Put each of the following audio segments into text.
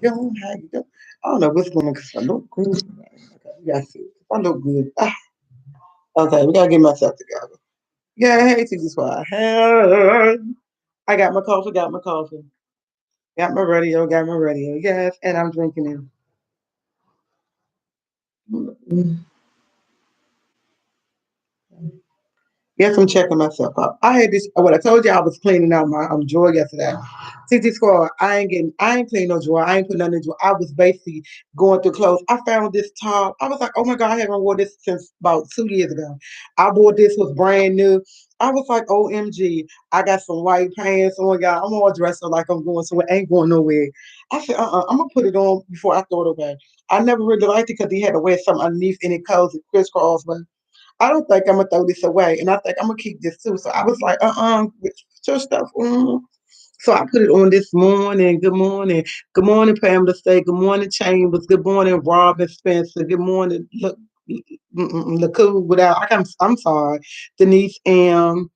doing? How you doing? I don't know what's going on because I look good. Okay, we gotta see. If I look good. Okay, we gotta get myself together. Yeah, hey, TG Squad. Hey, I got my coffee, got my coffee. Got my radio, got my radio. Yes, and I'm drinking it. Yes, I'm checking myself up. I had this. What I told you, I was cleaning out my drawer yesterday. TT Squad, I ain't cleaning no drawer. I ain't putting nothing in the drawer. I was basically going through clothes. I found this top. I was like, oh my god, I haven't worn this since about 2 years ago. I bought this, was brand new. I was like, OMG, I got some white pants on, y'all. I'm all dressed up like I'm going somewhere. Ain't going nowhere. I said, I'm gonna put it on before I throw it away. I never really liked it because he had to wear something underneath and it cozy crisscross, but I don't think I'm gonna throw this away, and I think I'm gonna keep this too. So I was like, put your stuff on. So I put it on this morning. Good morning, Pamela State. Good morning, Chambers. Good morning, Robin Spencer. Good morning, look cool without. I'm sorry, Denise M.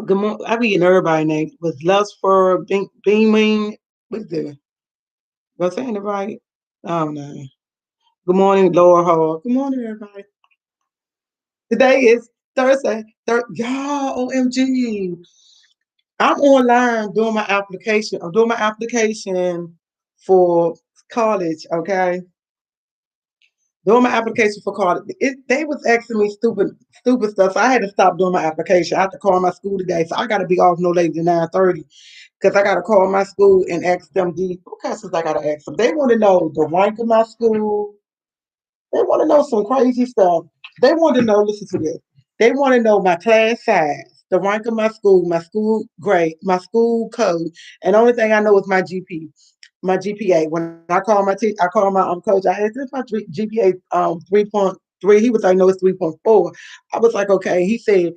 Good morning. I be getting everybody name. Was Lusford Beaming? What's this? Was I saying it right? I don't know. Good morning, Laura Hall. Good morning, everybody. Today is Thursday. Y'all, OMG. I'm online doing my application. I'm doing my application for college, okay? Doing my application for college. They was asking me stupid stuff. So I had to stop doing my application. I have to call my school today. So I gotta be off no later than 9:30. Because I gotta call my school and ask them what questions I gotta ask them. They want to know the rank of my school. They want to know some crazy stuff. They want to know, listen to this. They want to know my class size, the rank of my school grade, my school code, and the only thing I know is my GPA. When I call my coach, I asked if my GPA 3.3. He was like, no, it's 3.4. I was like, okay. He said,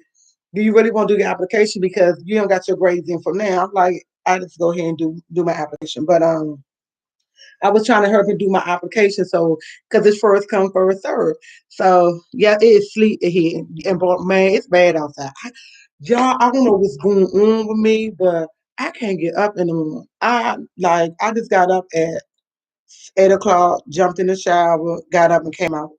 do you really want to do your application because you don't got your grades in from now? I'm like, I just go ahead and do my application, but I was trying to help him do my application, so because it's first come first serve. So yeah, it is sleep here, and but man, it's bad outside. Y'all, I don't know what's going on with me, but I can't get up in the morning. I just got up at 8 o'clock, jumped in the shower, got up and came out.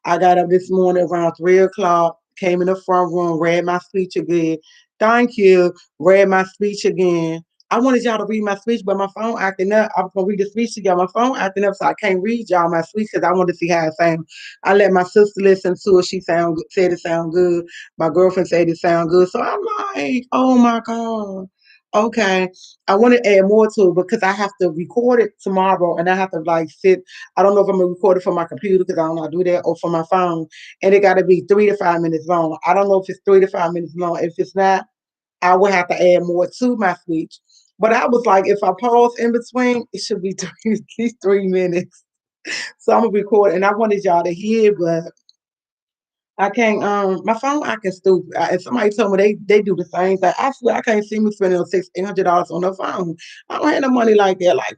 I got up this morning around 3 o'clock, came in the front room, read my speech again. Thank you. Read my speech again. I wanted y'all to read my speech, but my phone acting up. I was gonna read the speech to y'all. My phone acting up, so I can't read y'all my speech because I wanted to see how it sounded. I let my sister listen to it. She said it sound good. My girlfriend said it sound good. So I'm like, oh my god. Okay. I want to add more to it because I have to record it tomorrow and I have to like sit. I don't know if I'm gonna record it from my computer because I don't know how to do that or from my phone. And it got to be 3 to 5 minutes long. I don't know if it's 3 to 5 minutes long. If it's not, I will have to add more to my speech. But I was like, if I pause in between, it should be at least 3 minutes. So I'm gonna record, and I wanted y'all to hear, but I can't. My phone acting stupid. And somebody told me they do the same thing. I swear I can't see me spending $600-800 on the phone. I don't have no money like that. Like,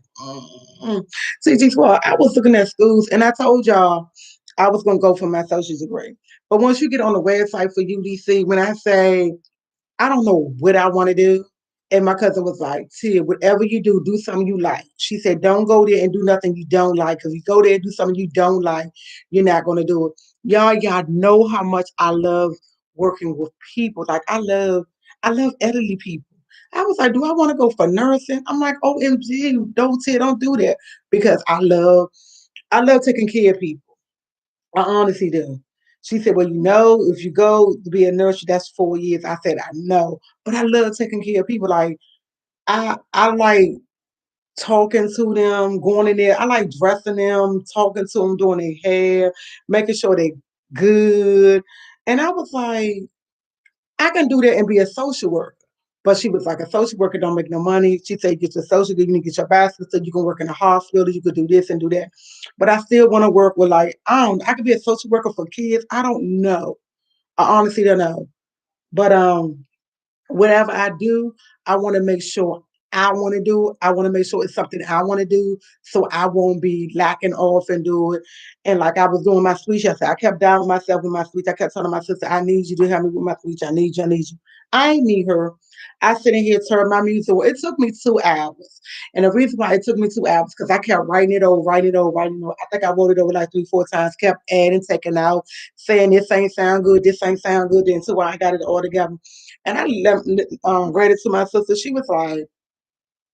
CG4. I was looking at schools, and I told y'all I was gonna go for my associate's degree. But once you get on the website for UDC, when I say I don't know what I want to do. And my cousin was like, Tia, whatever you do, do something you like. She said, don't go there and do nothing you don't like. Because you go there and do something you don't like, you're not going to do it. Y'all know how much I love working with people. Like I love elderly people. I was like, do I want to go for nursing? I'm like, OMG, don't Tia, don't do that. Because I love taking care of people. I honestly do. She said, well, if you go to be a nurse, that's 4 years. I said, I know. But I love taking care of people. Like I like talking to them, going in there. I like dressing them, talking to them, doing their hair, making sure they're good. And I was like, I can do that and be a social worker. But she was like, a social worker don't make no money. She said, get your social, you need to get your bachelor's so you can work in a hospital, you could do this and do that. But I still want to work with like, I could be a social worker for kids. I don't know. I honestly don't know. But whatever I do, I want to make sure I want to do. I want to make sure it's something I want to do, so I won't be lacking off and do it. And like I was doing my speech yesterday, I kept down with myself with my speech. I kept telling my sister, "I need you to help me with my speech. I need you. I need you." I ain't meet her. I sit in here, turn my music on. It took me 2 hours. And the reason why it took me 2 hours, because I kept writing it over, writing it over, writing it over. I think I wrote it over like three, four times, kept adding, taking out, saying this ain't sound good, this ain't sound good. Then so I got it all together. And I read it to my sister. She was like,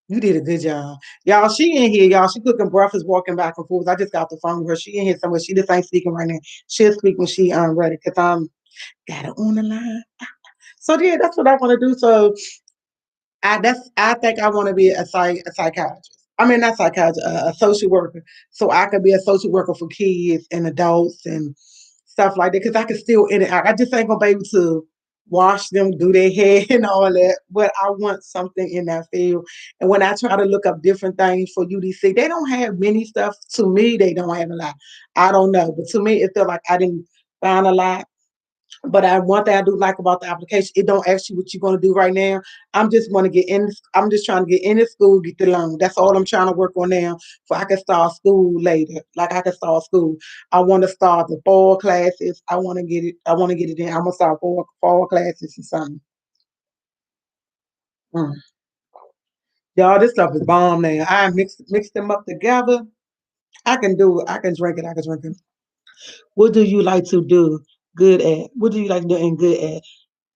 you did a good job. Y'all, she in here, y'all. She cooking breakfast, walking back and forth. I just got the phone with her. She in here somewhere. She just ain't speaking right now. She'll speak when she ready, because I'm got her on the line. So yeah, that's what I want to do. So I think I want to be a psychiatrist. I mean, not psychiatrist, a social worker. So I could be a social worker for kids and adults and stuff like that. Because I can still in it. I just ain't gonna be able to wash them, do their hair and all that. But I want something in that field. And when I try to look up different things for UDC, they don't have many stuff. To me, they don't have a lot. I don't know, but to me, it felt like I didn't find a lot. But one thing I do like about the application, it don't ask you what you're gonna do right now. I'm just want to get in. I'm just trying to get in the school, get the loan. That's all I'm trying to work on now, so I can start school later. Like I can start school. I want to start the fall classes. I want to get it. I want to get it in. I'm gonna start fall classes and something. Mm. Y'all, this stuff is bomb now. I mix them up together. I can do it. I can drink it. I can drink it. What do you like to do good at? What do you like doing good at?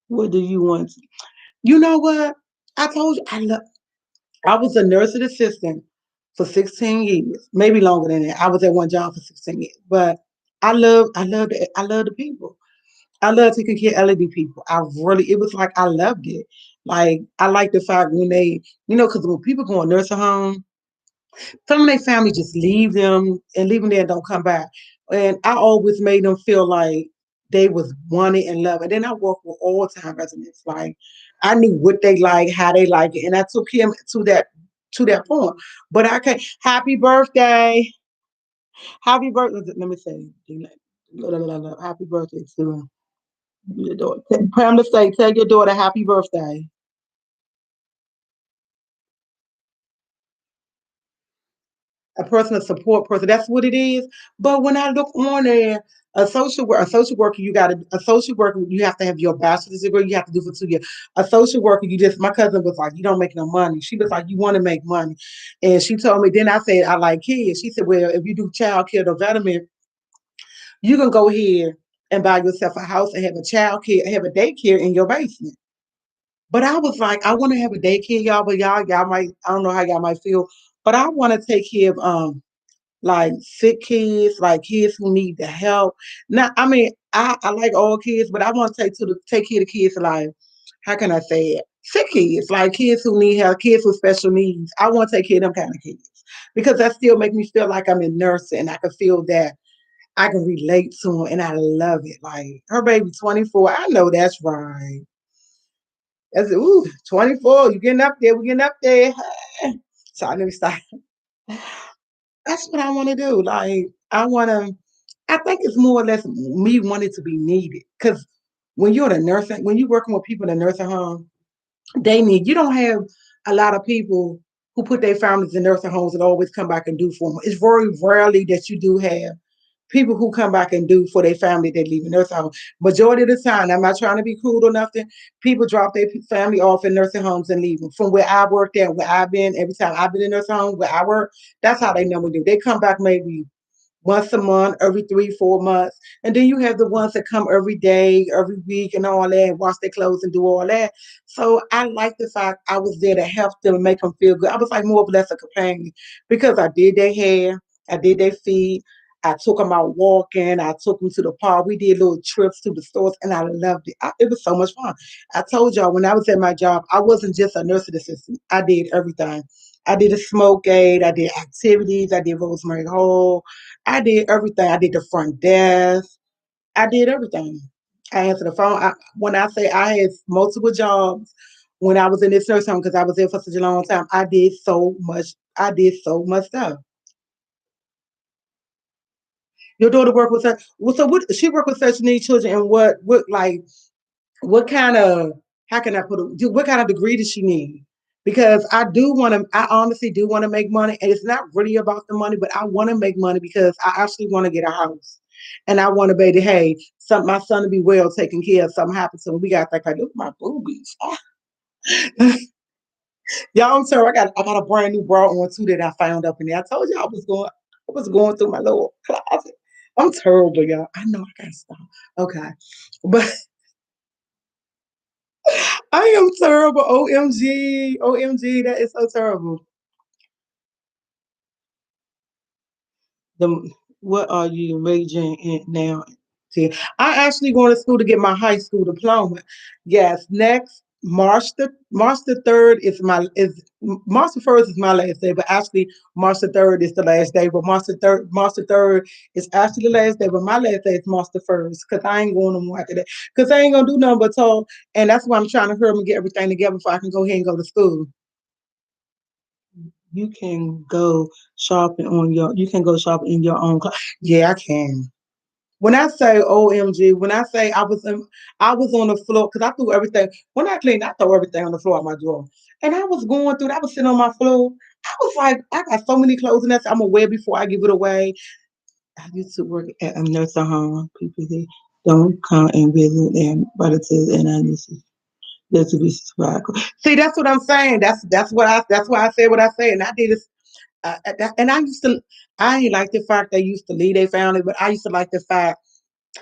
What do you want? You know what? I told you I was a nursing assistant for 16 years, maybe longer than that. I was at one job for 16 years. But I love the people. I love taking care of elderly people. It was like I loved it. Like I like the fact when they, because when people go in nursing home, some of their family just leave them and leave them there and don't come back. And I always made them feel like they was wanted and loved. And then I worked with all time residents. Like I knew what they like, how they like it, and I took him to that point. But I can't. Happy birthday. Let me say, happy birthday to your daughter. Pamela, tell your daughter happy birthday. A personal support person. That's what it is. But when I look on there, a social worker, a social worker, you have to have your bachelor's degree, you have to do for 2 years. A social worker, my cousin was like, you don't make no money. She was like, you want to make money. And she told me, then I said, I like kids. She said, well, if you do child care development, you can go here and buy yourself a house and have a child care, have a daycare in your basement. But I was like, I want to have a daycare, y'all, but y'all might, I don't know how y'all might feel, but I want to take care of like sick kids, like kids who need the help. Now, I mean, I like all kids, but I want to take care of the kids like, how can I say it? Sick kids, like kids who need help, kids with special needs. I want to take care of them kind of kids because that still make me feel like I'm in nursing and I can feel that I can relate to them and I love it. Like her baby 24, I know that's right. That's ooh, 24, you getting up there, we getting up there. So I never stop. That's what I want to do. Like I want to. I think it's more or less me wanting to be needed. Because when you're working with people in a nursing home, you don't have a lot of people who put their families in nursing homes and always come back and do for them. It's very rarely that you do have people who come back and do for their family that leave a nursing home. Majority of the time, I'm not trying to be cruel or nothing. People drop their family off in nursing homes and leave them. From where I worked at, where I've been, every time I've been in nursing home, where I work, that's how they normally do. They come back maybe once a month, every 3, 4 months. And then you have the ones that come every day, every week, and all that, wash their clothes and do all that. So I like the fact I was there to help them and make them feel good. I was like more or less a companion because I did their hair, I did their feet. I took them out walking. I took them to the park. We did little trips to the stores, and I loved it. It was so much fun. I told y'all when I was at my job, I wasn't just a nursing assistant. I did everything. I did a smoke aid. I did activities. I did Rosemary Hall. I did everything. I did the front desk. I did everything. I answered the phone. When I say I had multiple jobs when I was in this nursing home because I was there for such a long time, I did so much. I did so much stuff. Your daughter worked with such. Well, so what? She worked with special needs children, and what kind of? How can I put it? What kind of degree does she need? Because I do want to. I honestly do want to make money, and it's not really about the money, but I want to make money because I actually want to get a house. And I want to be, hey, my son to be well taken care of. Something happens to him. We got to think like, look at my boobies. Y'all, I'm sorry. I got a brand new bra on too that I found up in there. I told you I was going through my little closet. I'm terrible, y'all. I know I gotta stop. Okay. But I am terrible. OMG. OMG. That is so terrible. the what are you majoring in now? See, I actually going to school to get my high school diploma. Yes, next March the 3rd March the 1st is my last day, but actually March the 3rd is the last day. But March the third is actually the last day, but my last day is March the 1st because I ain't going no more after that. Because I ain't gonna do nothing but talk, and that's why I'm trying to hurry and get everything together before I can go ahead and go to school. You can go shopping in your own clothes. Yeah, I can. When I say OMG, when I say I was on the floor because I threw everything. When I cleaned, I throw everything on the floor of my drawer. And I was going through, I was sitting on my floor. I was like, I got so many clothes in that I'm gonna wear before I give it away. I used to work at a nursing home. People they don't come and visit their relatives, and I used to just to be subscribed. See, that's what I'm saying. That's why I said what I said, and I did this. And I ain't like the fact they used to leave their family, but I used to like the fact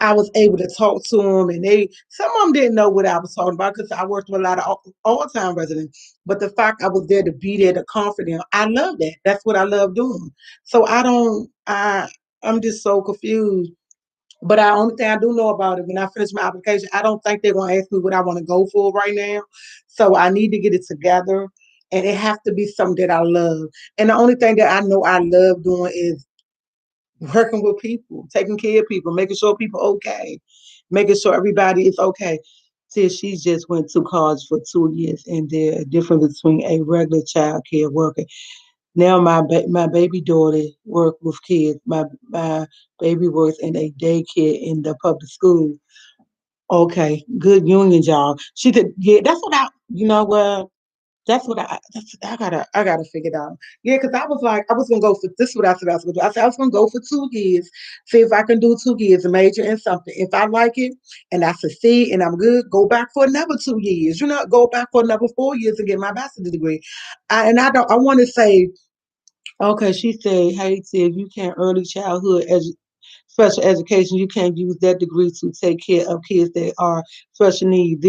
I was able to talk to them, and some of them didn't know what I was talking about because I worked with a lot of all time residents. But the fact I was there to be there to comfort them, I love that. That's what I love doing. So I don't, I'm just so confused. But the only thing I do know about it, when I finish my application, I don't think they're going to ask me what I want to go for right now. So I need to get it together, and it has to be something that I love. And the only thing that I know I love doing is working with people, taking care of people, making sure people okay, making sure everybody is okay. See, she just went to college for 2 years, and there's a difference between a regular child care worker. Now my baby daughter work with kids. My baby works in a daycare in the public school. Okay, good union job. She could, yeah, that's what you know what? I gotta figure it out. Yeah, because I was like, I was gonna go for this is what I said I was gonna do. I said I was gonna go for 2 years, see if I can do 2 years, a major in something. If I like it and I succeed and I'm good, go back for another 2 years. Go back for another 4 years and get my bachelor's degree. I want to say, okay, she said, hey, Ted, you can early childhood special education, you can use that degree to take care of kids that are special needs.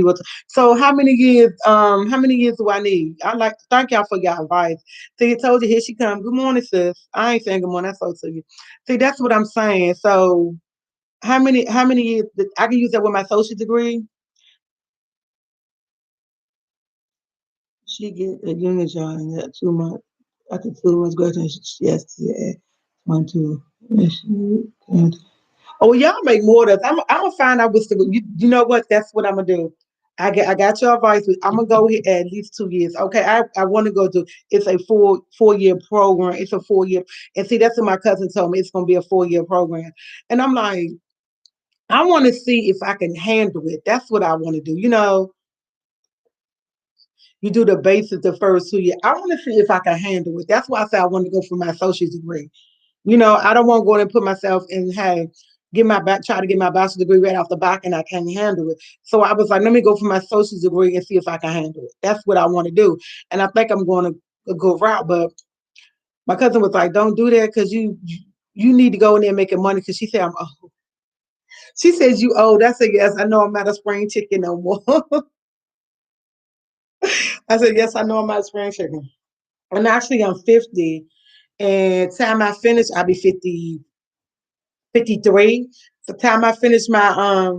So how many years do I need? I like to thank y'all for your advice. See, you told you here she come. Good morning, sis. I ain't saying good morning, I spoke to you. See, that's what I'm saying. So how many years I can use that with my social degree? She get a union job in that 2 months. After 2 months graduation, yes, yeah, 1, 2. Oh, y'all make more of this. I'm gonna find out what's you know what? That's what I'm gonna do. I got your advice. I'm gonna go here at least 2 years. Okay, I want to go to. It's a 4 year program. It's a 4 year, and see that's what my cousin told me. It's gonna be a 4 year program, and I'm like, I want to see if I can handle it. That's what I want to do. You do the basics the first 2 years. I want to see if I can handle it. That's why I said I want to go for my associate's degree. I don't want to go in and put myself in, hey, try to get my bachelor's degree right off the back and I can't handle it. So I was like, let me go for my associate's degree and see if I can handle it. That's what I want to do. And I think I'm going to go route. But my cousin was like, don't do that because you need to go in there making money because she said I'm old. She says you old. I said, yes, I know I'm not a spring chicken no more. I said, yes, I know I'm not a spring chicken. And actually I'm 50. And time I finish, I'll be 53. The time I finish my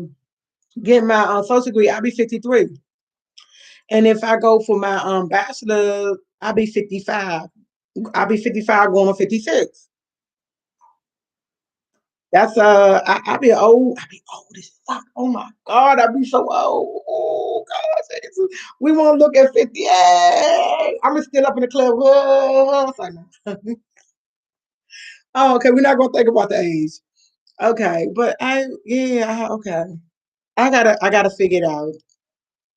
getting my social degree, I'll be 53. And if I go for my bachelor, I'll be 55. I'll be 55 going on 56. That's I'll be old. I'll be old as fuck. Oh my God, I'll be so old. Oh God, we won't look at 58. I'm still up in the club. Oh, it's like, oh, okay, we're not gonna think about the age. Okay, but okay. I gotta figure it out.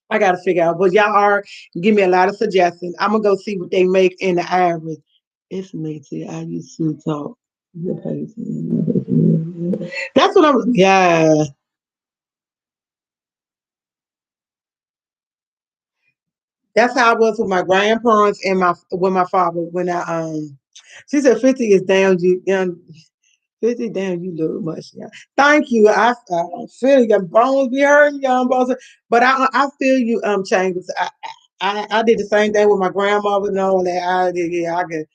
I gotta figure out. But y'all are give me a lot of suggestions. I'm gonna go see what they make in the average. It's me too. I used to talk. That's what I'm. Yeah, that's how I was with my grandparents and my with my father when she said 50 is down. You young 50 damn, you look much. Yeah. Thank you. I feel your bones be hurting, young bones. But I feel you, Chambers. I did the same thing with my grandmother knowing that I did, yeah, I could.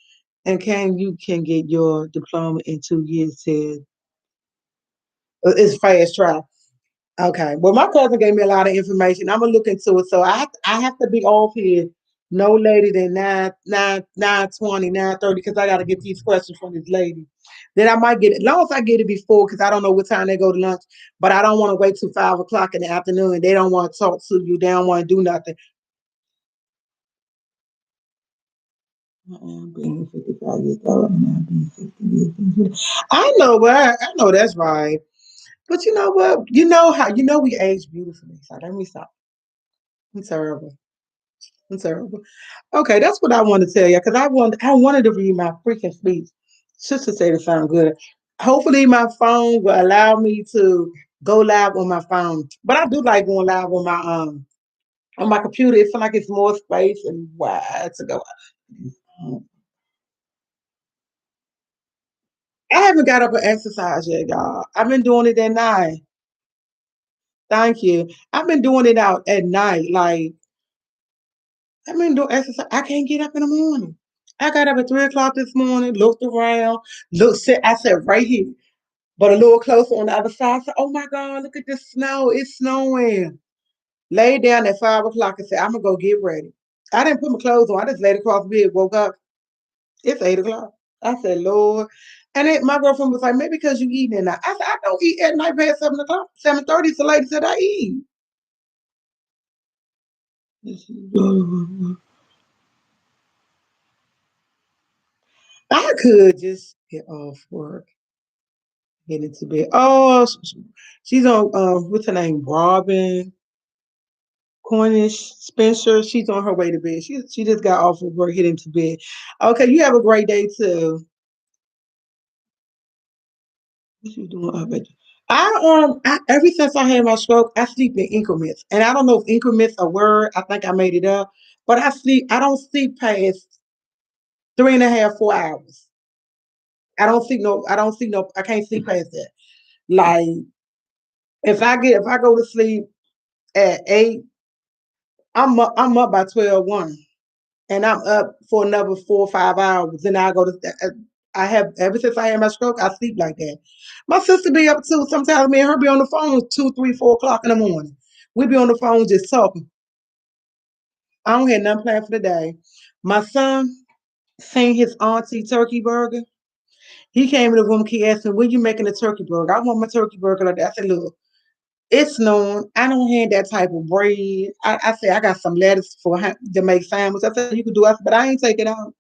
And you can get your diploma in 2 years. Said it's fast track. Okay. Well, my cousin gave me a lot of information. I'm gonna look into it. So I have to be off here no later than 9:20, 9:30, because I gotta get these questions from this lady. Then I might get it. As long as I get it before, because I don't know what time they go to lunch. But I don't want to wait till 5 o'clock in the afternoon. They don't want to talk to you. They don't want to do nothing. I'm being 55 years old and I'm being 60 years old. I know, but I know that's right. But you know what? You know how we age beautifully. So let me stop. I'm terrible. I'm terrible. Okay, that's what I want to tell you because I wanted to read my freaking speech. Sister said it sound good. Hopefully my phone will allow me to go live on my phone. But I do like going live on my computer. It feels like it's more space and wide to go. I haven't got up and exercise yet, y'all. I've been doing it at night. Thank you. I've been doing it out at night. Like I've been doing exercise. I can't get up in the morning. I got up at 3 o'clock this morning, looked around, I said right here, but a little closer on the other side. I said, oh my God, look at the snow. It's snowing. Laid down at 5 o'clock and said, I'm gonna go get ready. I didn't put my clothes on. I just laid across the bed, woke up. It's 8 o'clock. I said, Lord. And then my girlfriend was like, maybe because you eating at night. I said, I don't eat at night past 7 o'clock. 7:30. The lady said I eat. I could just get off work, get into bed. Oh, she's on what's her name? Robin Cornish Spencer. She's on her way to bed. She just got off of work, heading to bed. Okay, you have a great day too. What you doing up at? Ever since I had my stroke, I sleep in increments, and I don't know if increments a word. I think I made it up, but I sleep. I don't sleep past 3.5, 4 hours. I don't sleep no. I don't sleep no. I can't sleep past that. Like if I go to sleep at 8, I'm up by 12:1, and I'm up for another 4 or 5 hours. And I go to I have ever since I had my stroke, I sleep like that. My sister be up too. Sometimes me and her be on the phone 2, 3, 4 o'clock in the morning. We be on the phone just talking. I don't have nothing planned for the day. My son seen his auntie turkey burger. He came in the room. He asked me, "When you making a turkey burger?" I want my turkey burger like that. I said, "Look, it's known. I don't have that type of bread." I said, "I got some lettuce to make sandwich." I said, "You could do it, but I ain't take it out."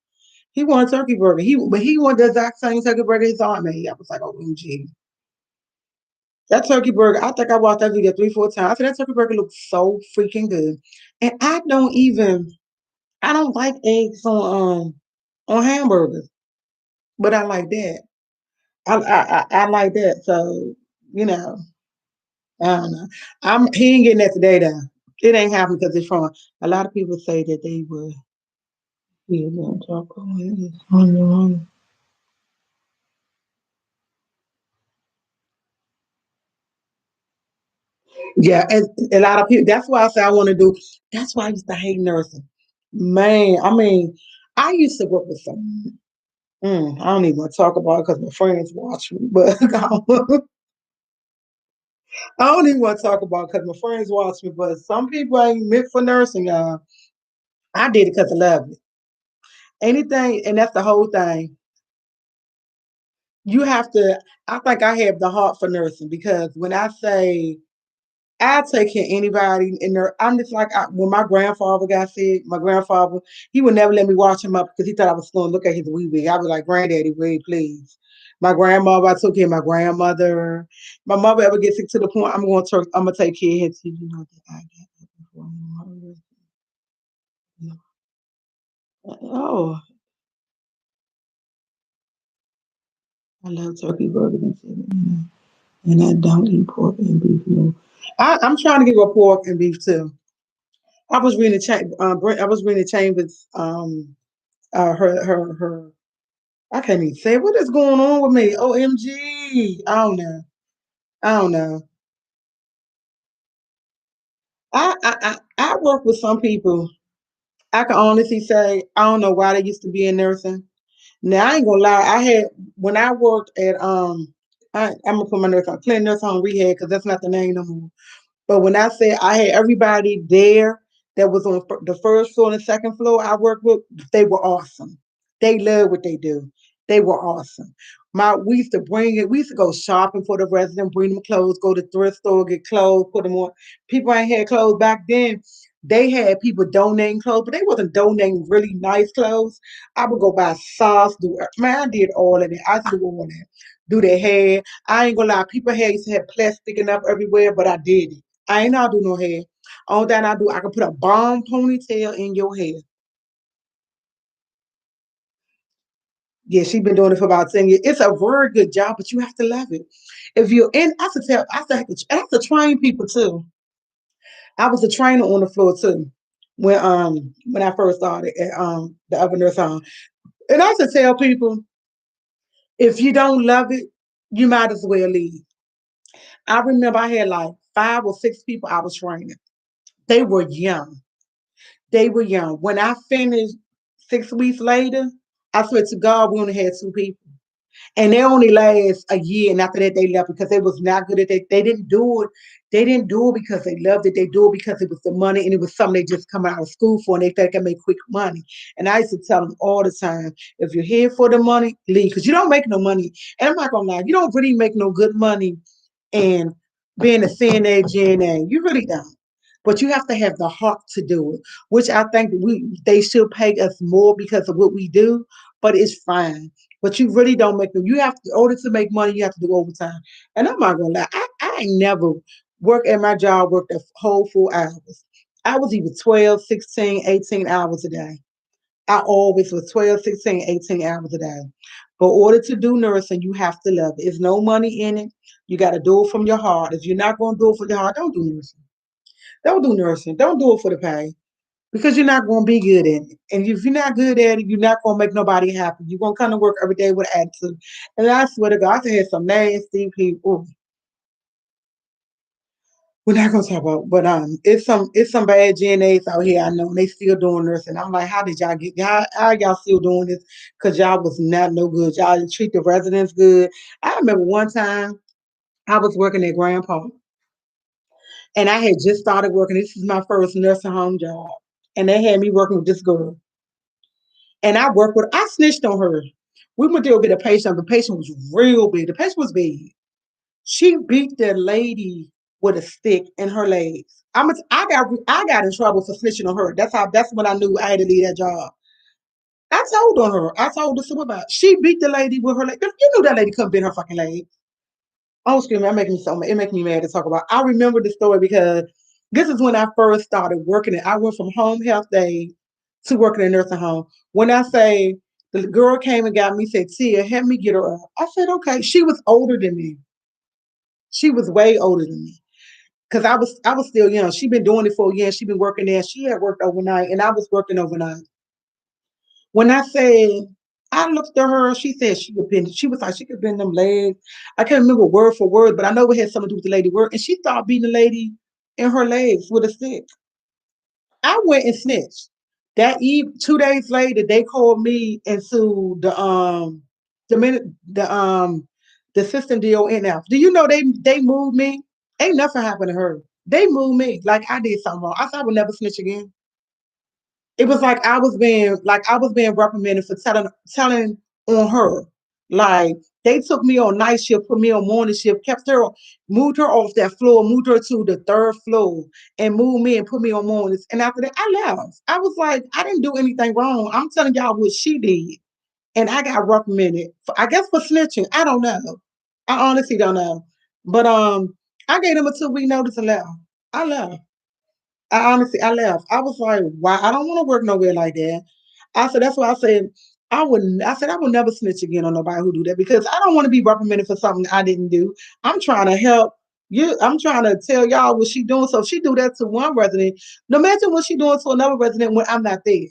He wanted turkey burger. He wanted the exact same turkey burger his aunt made. I was like, "OMG." That turkey burger, I think I watched that video 3, 4 times. I said that turkey burger looks so freaking good. And I don't like eggs on hamburgers, but I like that. I like that. So, you know, I don't know. He ain't getting that today though. It ain't happening because it's from a lot of people say that they would be able to talk on their own. Yeah, and a lot of people. That's why I say I want to do. That's why I used to hate nursing. Man, I mean, I used to work with some. I don't even want to talk about it because my friends watch me. But I don't even want to talk about it because my friends watch me. But some people ain't meant for nursing, y'all. I did it because I love it. Anything, and that's the whole thing. You have to. I think I have the heart for nursing because when I say I take care of anybody in there. I'm just like when my grandfather got sick. My grandfather, he would never let me watch him up because he thought I was going to look at his wee wee. I was like, "Granddaddy, wait, please." My grandmother, I took care of my grandmother. My mother ever gets sick to the point I'm gonna take care of him. You know that I got before. Oh, I love turkey burgers and chicken, and I don't eat pork and beef. No, I'm trying to give up pork and beef too. I was reading the I was reading the Chambers. Her. I can't even say what is going on with me. OMG. I don't know. I don't know. I work with some people. I can honestly say I don't know why they used to be in nursing. Now I ain't gonna lie. I had when I worked at I'm gonna put my nurse on Clinton Nurse Home Rehab because that's not the name no more. But when I say I had everybody there that was on the first floor and the second floor I worked with, they were awesome. They love what they do. They were awesome. We used to bring it, we used to go shopping for the resident, bring them clothes, go to thrift store, get clothes, put them on. People ain't had clothes back then. They had people donating clothes, but they wasn't donating really nice clothes. I would go buy socks, man, I did all of it. I did all of that. Do their hair. I ain't gonna lie, people hair used to have plastic sticking up everywhere, but I did it. I ain't know how to do no hair. All that I do, I can put a bomb ponytail in your hair. Yeah, she's been doing it for about 10 years. It's a very good job, but you have to love it. If you're in, I have to train people too. I was a trainer on the floor too when I first started at the other nurse home. And I used to tell people, if you don't love it, you might as well leave. I remember I had like 5 or 6 people I was training. They were young. They were young. When I finished 6 weeks later, I swear to God, we only had 2 people. And they only last a year, and after that they left because they was not good at it. They didn't do it. They didn't do it because they loved it. They do it because it was the money and it was something they just come out of school for and they think they can make quick money. And I used to tell them all the time, if you're here for the money, leave. Because you don't make no money. And I'm not gonna lie, you don't really make no good money and being a CNA, GNA. You really don't. But you have to have the heart to do it, which I think they should pay us more because of what we do, but it's fine. But you really don't make them. You have to, in order to make money, you have to do overtime. And I'm not gonna lie, I ain't never worked at my job, worked a whole 4 hours. I was either 12, 16, 18 hours a day. I always was 12, 16, 18 hours a day. But in order to do nursing, you have to love it. There's no money in it. You got to do it from your heart. If you're not going to do it for your heart, don't do nursing. Don't do nursing. Don't do it for the pay because you're not going to be good at it. And if you're not good at it, you're not going to make nobody happy. You're going to come to work every day with attitude. And I swear to God, I had some nasty people. We're not gonna talk about, but it's some bad GNAs out here. I know and they still doing nursing. I'm like, how did y'all get? How y'all still doing this? Cause y'all was not no good. Y'all didn't treat the residents good. I remember one time I was working at Grandpa, and I had just started working. This is my first nursing home job, and they had me working with this girl, and I snitched on her. We went to go get a patient. The patient was real big. The patient was big. She beat the lady with a stick in her legs. I got in trouble for snitching on her. That's when I knew I had to leave that job. I told on her. I told the supervisor. She beat the lady with her leg. You knew that lady couldn't bend her fucking leg. Oh, excuse me, that making me so mad. It makes me mad to talk about. I remember the story because this is when I first started working it. I went from home health day to working in a nursing home. When I say the girl came and got me, said, Tia, help me get her up. I said, okay. She was older than me. She was way older than me. Because I was still young. She'd been doing it for a year. She'd been working there. She had worked overnight, and I was working overnight. When I said I looked at her, she said she could bend. She was like she could bend them legs. I can't remember word for word, but I know it had something to do with the lady work. And she started beating the lady in her legs with a stick. I went and snitched. That eve, 2 days later, they called me into the minute the system DONF. Do you know they moved me? Ain't nothing happened to her. They moved me like I did something wrong. I thought I would never snitch again. It was like I was being reprimanded for telling on her. Like they took me on night shift, put me on morning shift, moved her off that floor, moved her to the third floor, and moved me and put me on mornings. And after that, I left. I was like, I didn't do anything wrong. I'm telling y'all what she did, and I got reprimanded. I guess for snitching. I don't know. I honestly don't know. But I gave them a 2 week notice and left. I left. I left. I was like, why? I don't want to work nowhere like that. I said, that's why I said, I said I would never snitch again on nobody who do that because I don't want to be reprimanded for something I didn't do. I'm trying to help you. I'm trying to tell y'all what she doing. So if she do that to one resident, no matter what she doing to another resident when I'm not there.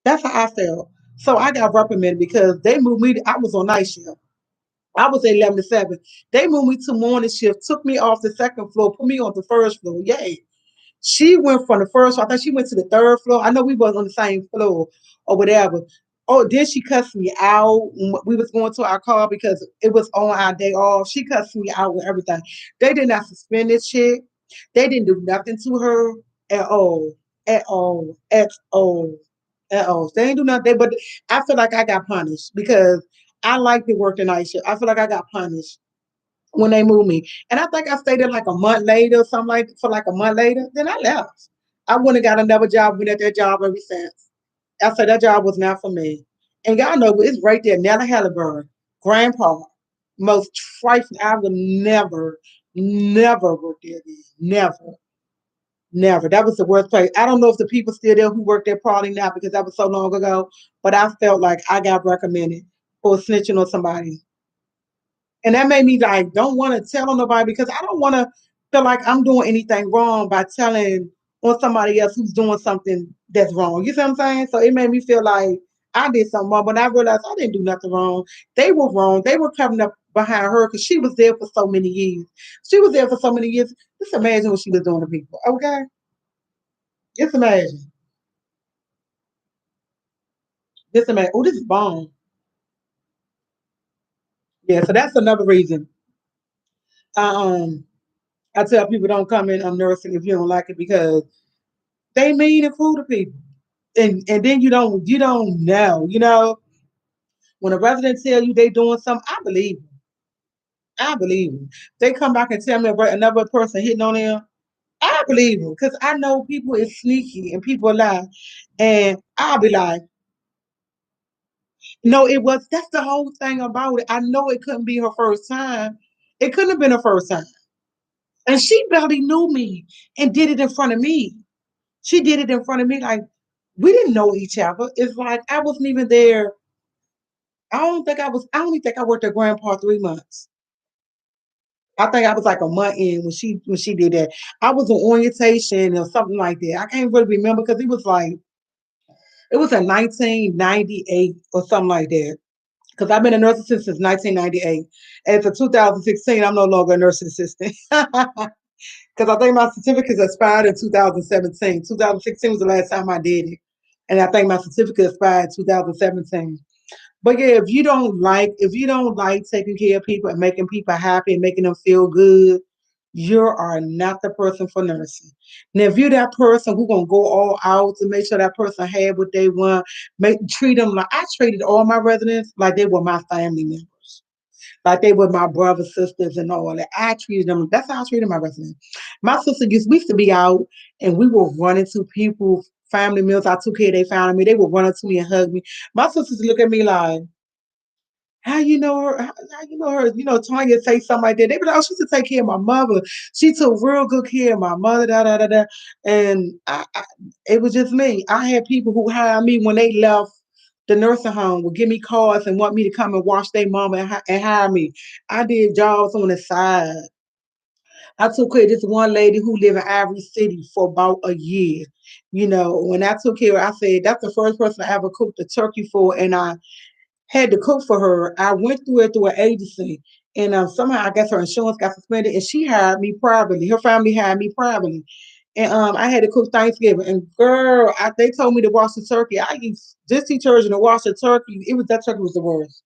That's how I felt. So I got reprimanded because they moved me. I was on night shift. I was 11 to 7. They moved me to morning shift, took me off the second floor, put me on the first floor. Yay. She went from the first floor. I think she went to the third floor. I know we wasn't on the same floor or whatever. Oh, then she cussed me out when we was going to our car because it was on our day off. She cussed me out with everything. They did not suspend this chick. They didn't do nothing to her at all. At all. At all. At all. They ain't do nothing. But I feel like I got punished because I like to work the night shift. I feel like I got punished when they moved me. And I think I stayed there like a month later, something like for like a month later. Then I left. I went and got another job, been at that job ever since. I said that job was not for me. And y'all know it's right there, Nella Halliburton, Grandpa. Most trifling. I would never, never work there again. Never. Never. That was the worst place. I don't know if the people still there who work there probably not because that was so long ago. But I felt like I got recommended for snitching on somebody. And that made me like don't want to tell on nobody because I don't want to feel like I'm doing anything wrong by telling on somebody else who's doing something that's wrong. You see what I'm saying? So it made me feel like I did something wrong, but I realized I didn't do nothing wrong. They were wrong. They were coming up behind her because she was there for so many years. She was there for so many years. Just imagine what she was doing to people. Okay? Just imagine. Just imagine. Oh, this is bomb. Yeah, so that's another reason. Um, I tell people don't come in on nursing if you don't like it because they mean and cruel to people. And then you don't know. When a resident tell you they doing something, I believe them. I believe them. They come back and tell me about another person hitting on them. I believe them because I know people is sneaky and people lie, and I'll be like, no, it was. That's the whole thing about it. I know it couldn't be her first time. It couldn't have been her first time, and she barely knew me and did it in front of me. She did it in front of me like we didn't know each other. It's like I wasn't even there. I don't think I was. I don't even think I worked at Grandpa 3 months. I think I was like a month in when she did that. I was on orientation or something like that. I can't really remember because it was in 1998 or something like that. Because I've been a nurse assistant since 1998, and for 2016, I'm no longer a nursing assistant. Because I think my certificate expired in 2017. 2016 was the last time I did it, and I think my certificate expired in 2017. But yeah, if you don't like taking care of people and making people happy and making them feel good, you are not the person for nursing. Now, if you're that person who gonna go all out to make sure that person had what they want, treat them like I treated all my residents like they were my family members, like they were my brothers, sisters, and all that. I treated them. That's how I treated my residents. My sister used to be out, and we were running to people. Family meals, I took care, they found me. They would run up to me and hug me. My sisters look at me like, how you know her? How you know her? Tanya say something like that. They be like, oh, she used to take care of my mother. She took real good care of my mother, da da da da. And it was just me. I had people who hired me when they left the nursing home would give me cards and want me to come and watch their mama and hire me. I did jobs on the side. I took care of this one lady who lived in Ivory City for about a year. When I took care, I said that's the first person I ever cooked a turkey for, and I had to cook for her. I went through it through an agency, and somehow I guess her insurance got suspended, and she hired me privately. Her family hired me privately, and I had to cook Thanksgiving. And girl, they told me to wash the turkey. I used this detergent to wash the turkey. That turkey was the worst.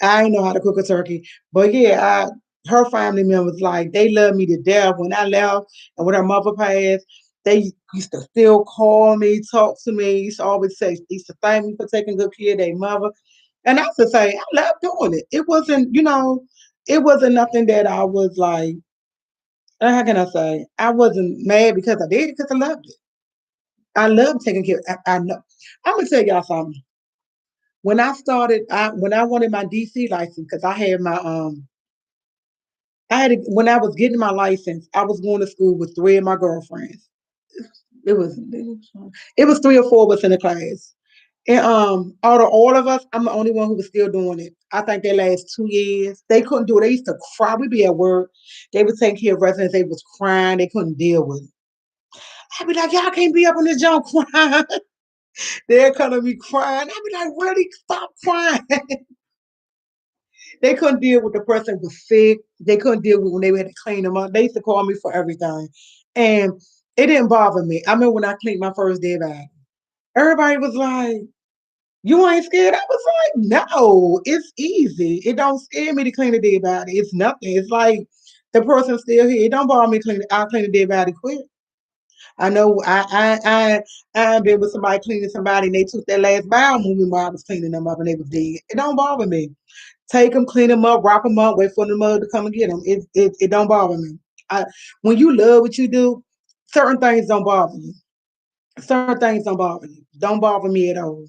I didn't know how to cook a turkey, but yeah, her family members like they loved me to death. When I left and when her mother passed, they used to still call me, talk to me. Used to always say, used to thank me for taking good care of their mother. And I have to say, I love doing it. It wasn't nothing that I was like, how can I say? I wasn't mad because I did it because I loved it. I love taking care. I know. I'm gonna tell y'all something. When I wanted my DC license, because when I was getting my license, I was going to school with three of my girlfriends. It was 3 or 4 of us in the class. And out of all of us, I'm the only one who was still doing it. I think they last 2 years. They couldn't do it. They used to cry. We'd be at work. They would take care of residents. They was crying. They couldn't deal with it. I'd be like, y'all can't be up on this jump crying. They're gonna be crying. I'd be like, really? Stop crying. They couldn't deal with the person who was sick. They couldn't deal with when they had to clean them up. They used to call me for everything. And it didn't bother me. I remember when I cleaned my first dead body. Everybody was like, you ain't scared? I was like, no, it's easy. It don't scare me to clean a dead body. It's nothing. It's like the person's still here. It don't bother me clean. I'll clean a dead body quick. I know I've been with somebody cleaning somebody and they took their last bowel movement while I was cleaning them up and they was dead. It don't bother me. Take them, clean them up, wrap them up, wait for the mother to come and get them. It don't bother me. I, when you love what you do, certain things don't bother you. Certain things don't bother you. Don't bother me at all.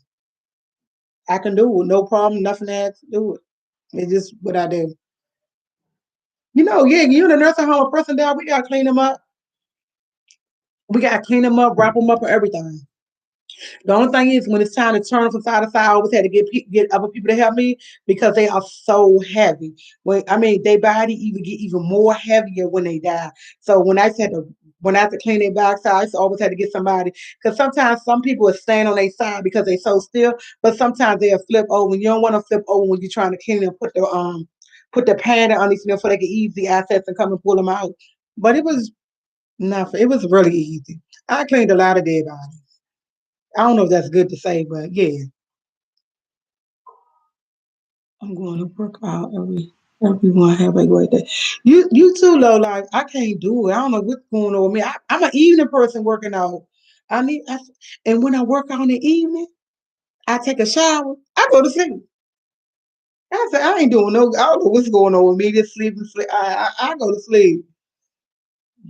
I can do it, no problem, nothing to have to do it. It's just what I do. Yeah, you in a nursing home, a person down, we gotta clean them up. We gotta clean them up, wrap them up, and everything. The only thing is, when it's time to turn from side to side, I always had to get other people to help me because they are so heavy. Their body even get even more heavier when they die. So when I had to clean their backside, I used to always had to get somebody because sometimes some people will stand on their side because they so still, but sometimes they'll flip over. You don't want to flip over when you're trying to clean them. Put the pad underneath them so they can ease the assets and come and pull them out. But it was nothing. It was really easy. I cleaned a lot of dead bodies. I don't know if that's good to say, but yeah, I'm going to work out everyone have a great day. You too, low life. I can't do it. I don't know what's going on with me. I'm an evening person working out. And when I work out in the evening, I take a shower. I go to sleep. I said I ain't doing no. I don't know what's going on with me. Just sleep and sleep. I go to sleep.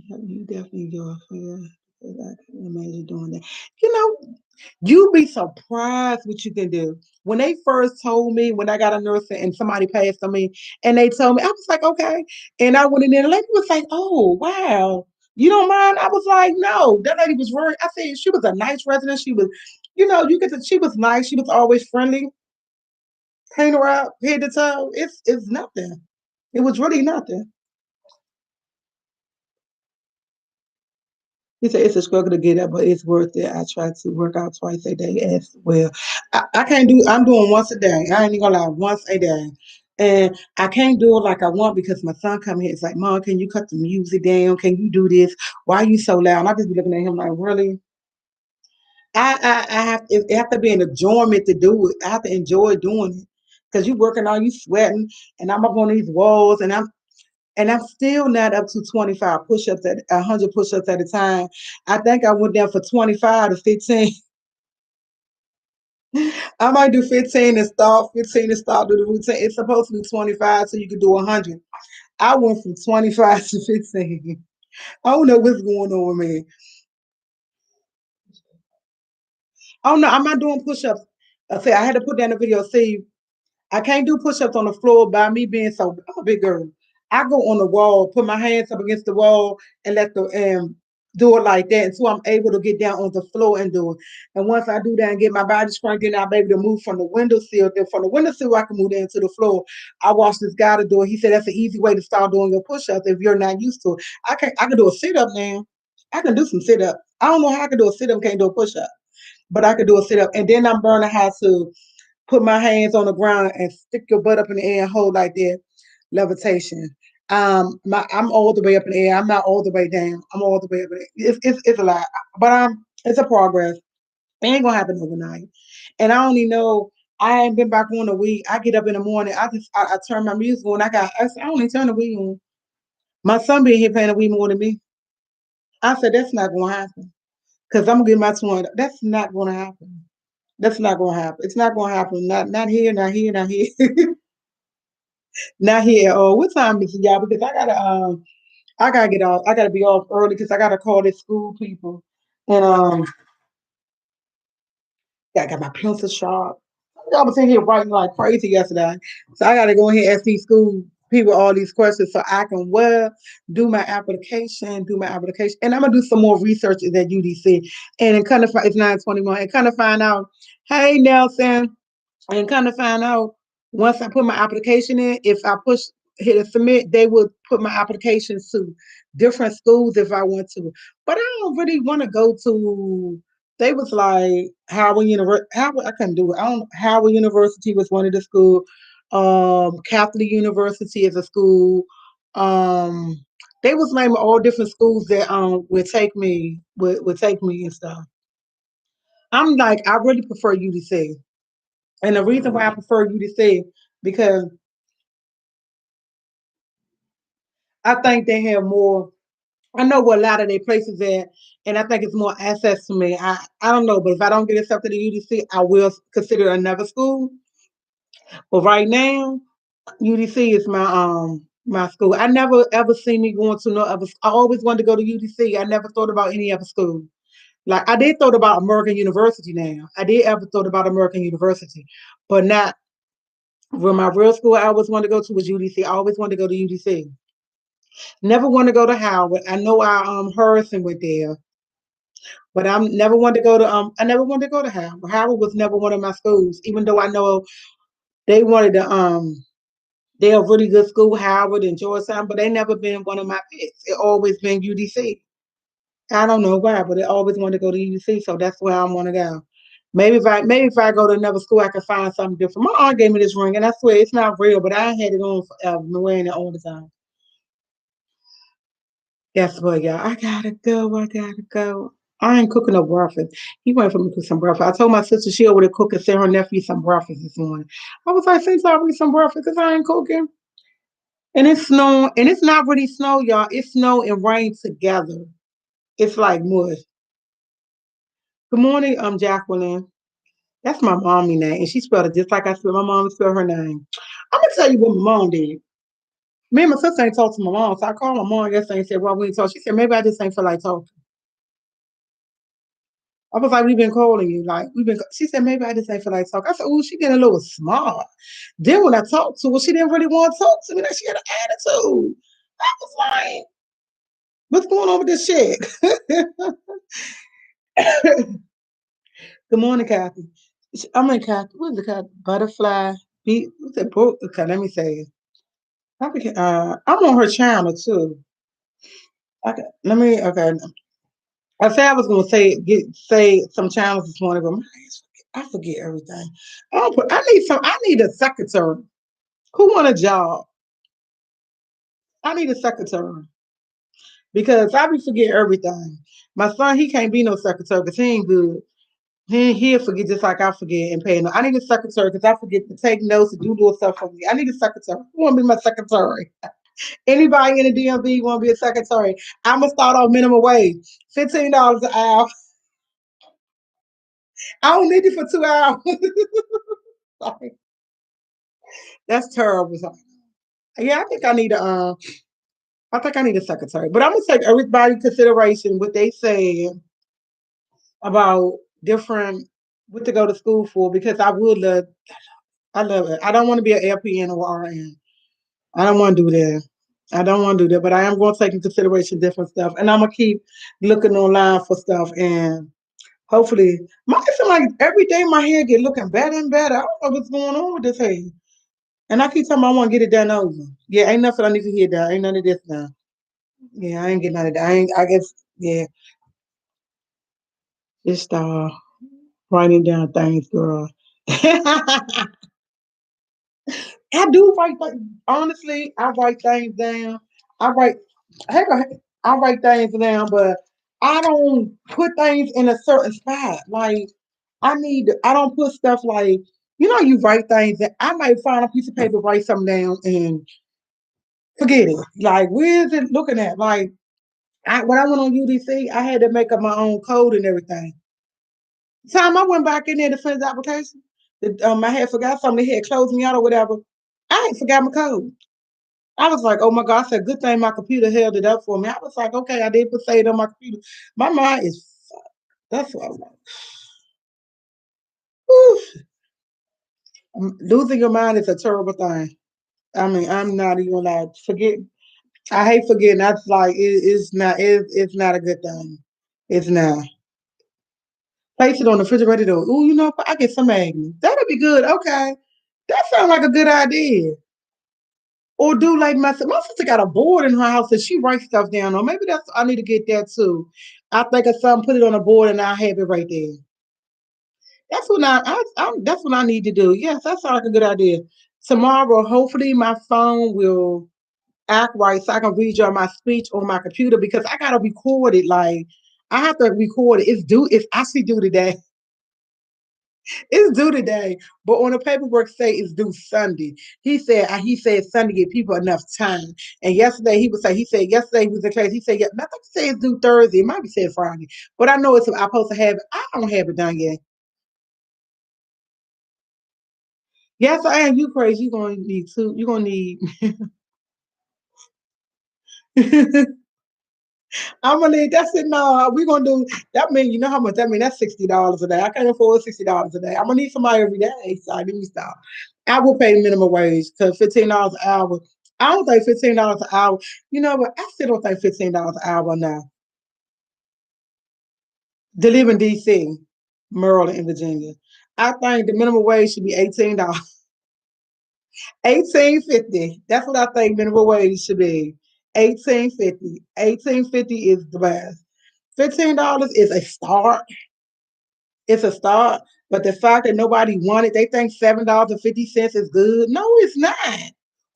You definitely do it for you. I can imagine doing that. You know, you'd be surprised what you can do. When they first told me when I got a nurse and somebody passed on me, and they told me, I was like, okay. And I went in there, and the lady was like, oh wow, you don't mind? I was like, no. That lady was very. I said she was a nice resident. She was, she was nice. She was always friendly. Clean her out, head to toe. It's nothing. It was really nothing. He said it's a struggle to get up, but it's worth it. I try to work out twice a day as well. I can't do. I'm doing once a day. I ain't even gonna lie, once a day, and I can't do it like I want because my son come here. It's like, Mom, can you cut the music down? Can you do this? Why are you so loud? And I just be looking at him like, really? I have it have to be an enjoyment to do it. I have to enjoy doing it because you working on you sweating, and I'm up on these walls, and I'm still not up to 25 push-ups at 100 push-ups at a time. I think I went down for 25 to 15. I might do 15 and start, 15 and start do the routine. It's supposed to be 25 so you can do 100. I went from 25 to 15. I don't know what's going on with me. Oh no, I'm not doing push-ups. I say I had to put down the video. See, I can't do push-ups on the floor by me being so I'm a big girl. I go on the wall, put my hands up against the wall, and let the do it like that. And so I'm able to get down on the floor and do it. And once I do that and get my body strengthened, I'll be able to move from the windowsill. Then from the windowsill, I can move down to the floor. I watched this guy to do it. He said that's an easy way to start doing your push-ups if you're not used to it. I can do a sit-up now. I can do some sit-up. I don't know how I can do a sit-up, can't do a push-up, but I can do a sit-up. And then I'm learning how to put my hands on the ground and stick your butt up in the air and hold like that, levitation. I'm all the way up in the air. I'm not all the way down. I'm all the way up. It's a lot, but it's a progress. It ain't gonna happen overnight. And I only know I ain't been back on a week. I get up in the morning. I turn my music on. I only turn the weed on. My son being here playing the weed more than me. I said that's not gonna happen because I'm gonna get my 20. That's not gonna happen. That's not gonna happen. It's not gonna happen. Not here. Not here. Not here. Not here. Oh, what time is it, y'all? Because I gotta get off. I gotta be off early because I gotta call the school people, and yeah, I got my pencil sharp. I was in here writing like crazy yesterday, so I gotta go ahead and ask these school people all these questions so I can do my application, and I'm gonna do some more research at UDC, and then kind of it's 9:21, and kind of find out. Hey Nelson, and kind of find out once I put my application in, if I push hit a submit, they would put my applications to different schools if I want to. But I don't really want to go to. They was like Howard University. Howard, I couldn't do it. I don't. Howard University was one of the school. Catholic University is a school. Um, they was naming all different schools that would take me and stuff. I'm like, I really prefer UDC. And the reason why I prefer UDC because I think they have more. I know where a lot of their places at, and I think it's more access to me. I don't know, but if I don't get accepted to UDC, I will consider another school. But right now, UDC is my school. I never ever seen me going to no other. I always wanted to go to UDC. I never thought about any other school. Like I did thought about American University. Now I did ever thought about American University, but not. When my real school I always wanted to go to was UDC. I always wanted to go to UDC. Never want to go to Howard. I know our Harrison went there, but I'm never wanted to go to I never wanted to go to Howard. Howard was never one of my schools, even though I know they wanted to they're a really good school, Howard and Georgetown, but they never been one of my picks. It always been UDC. I don't know why, but they always wanted to go to UDC, so that's where I want to go. Maybe if I go to another school, I can find something different. My aunt gave me this ring, and I swear it's not real, but I had it on forever, been wearing it all the time. Guess what, y'all? I gotta go. I gotta go. I ain't cooking no breakfast. He went for me to cook some breakfast. I told my sister she over there cooking, send her nephew some breakfast this morning. I was like, since I me some breakfast because I ain't cooking. And it's snowing, and it's not really snow, y'all. It's snow and rain together. It's like mush. Good morning, Jacqueline. That's my mommy name, and she spelled it just like I spelled my mom spelled her name. I'm gonna tell you what my mom did. Me and my sister ain't talked to my mom, so I called my mom yesterday and said, "Well, we ain't talk." She said, "Maybe I just ain't feel like talking." I was like, we've been calling you. Like, we've been, she said, maybe I just ain't feel like talk. I said, oh, she getting a little smart. Then when I talked to her, she didn't really want to talk to me. Like, she had an attitude. I was like, what's going on with this shit? Good morning, Kathy. I mean, Kathy, what is it called? Butterfly. What's it? Okay, let me say it. I'm on her channel too. Okay, okay. I said I was gonna say some channels this morning, but I forget everything. I need a secretary. Who want a job? I need a secretary because I be forget everything. My son, he can't be no secretary because he ain't good. He'll forget just like I forget and pay. No, I need a secretary because I forget to take notes and do little stuff for me. I need a secretary. Who want to be my secretary? Anybody in the DMV want to be a secretary? I'm gonna start off minimum wage, $15 an hour. I don't need you for 2 hours. Sorry. That's terrible. Sorry. Yeah, I think I need a secretary. But I'm gonna take everybody in consideration what they say about different what to go to school for because I love it. I don't want to be an LPN or RN. I don't want to do that. I don't want to do that, but I am going to take in consideration different stuff, and I'm gonna keep looking online for stuff, and hopefully, I feel like every day my hair get looking better and better. I don't know what's going on with this hair, and I keep telling me I want to get it done over. Yeah, ain't nothing I need to hear done. Ain't none of this now. Yeah, I ain't getting none of that. I ain't. I guess. Yeah, just writing down things, girl. I do write things. Honestly, I write things down. I write, heck, I write things down, but I don't put things in a certain spot. Like, I don't put stuff like, you write things that I might find a piece of paper, write something down, and forget it. Like, where is it looking at? Like, when I went on UDC, I had to make up my own code and everything. Time I went back in there to finish the application, I had forgot something. They had closed me out or whatever. I ain't forgot my code. I was like, oh my God, I said, good thing my computer held it up for me. I was like, okay, I did put save on my computer. My mind is fucked. That's what I was like. Whew. Losing your mind is a terrible thing. I mean, I'm not even like forget. I hate forgetting. That's like it's not a good thing. It's not. Place it on the refrigerator door. Ooh, I get some eggs. That'll be good. Okay. That sounds like a good idea. Or do like my sister got a board in her house and she writes stuff down on. Maybe that's I need to get that too. I think of something, put it on a board and I have it right there. That's what I need to do. Yes, that sounds like a good idea. Tomorrow, hopefully my phone will act right so I can read y'all my speech on my computer because I gotta record it. Like I have to record it. It's actually due today. It's due today, but on the paperwork say it's due Sunday. He said Sunday give people enough time. And yesterday he said yesterday he was in class. He said yeah, I think he said it's due Thursday. It might be said Friday, but I know I'm supposed to have it. I don't have it done yet. Yes, I am. You crazy? You gonna need two. You gonna need. I'm gonna need. That's it. No, we gonna do that. Mean you know how much that mean? That's $60 a day. I can't afford $60 a day. I'm gonna need somebody every day. So let me stop. I will pay minimum wage because $15 an hour. I don't think $15 an hour. You know what? I still don't think $15 an hour now. To live in DC, Maryland, and Virginia. I think the minimum wage should be $18. 18.50. That's what I think minimum wage should be. 18.50. 18.50 is the best. $15 is a start. It's a start. But the fact that nobody wanted, they think $7.50 is good. No, it's not.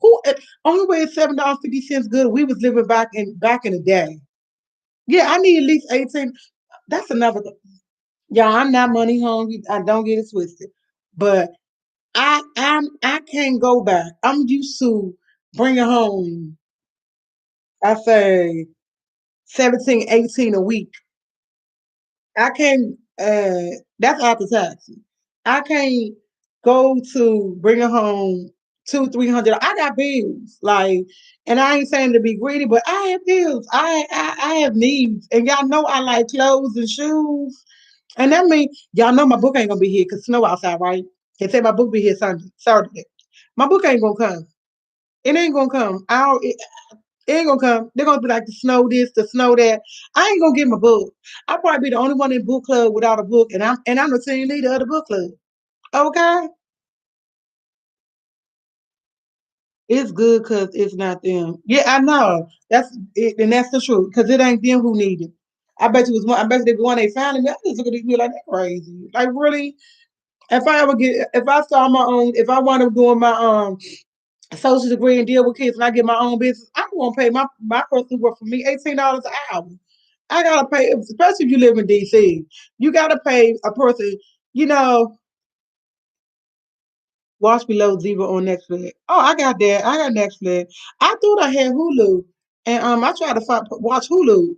Who only way $7.50 good? We was living back in the day. Yeah, I need at least 18. That's another. Yeah, I'm not money hungry. I don't get it twisted. But I can't go back. I'm used to bringing home. I say 17, 18 a week. I can't. That's after taxes. I can't go to bringing home 200, 300. I got bills, like, and I ain't saying to be greedy, but I have bills. I have needs, and y'all know I like clothes and shoes. And that means y'all know my book ain't gonna be here because snow outside, right? They say my book be here Sunday, Saturday. My book ain't gonna come. It ain't gonna come. It ain't gonna come. They're gonna be like the snow this, the snow that. I ain't gonna get my book. I'll probably be the only one in book club without a book, and I'm the team leader of the book club. Okay, it's good because it's not them. Yeah, I know. That's it, and that's the truth because it ain't them who need it. I bet you was one. I bet you they one they found me. I just look at these people like they're crazy. Like really, if I start my own, if I wind up doing my social degree and deal with kids and I get my own business, I'm gonna pay my person who work for me $18 an hour. I gotta pay, especially if you live in DC. You gotta pay a person, you know, watch below zero on Netflix. Oh, I got that. I got Netflix. I thought I had Hulu, and I tried to watch Hulu.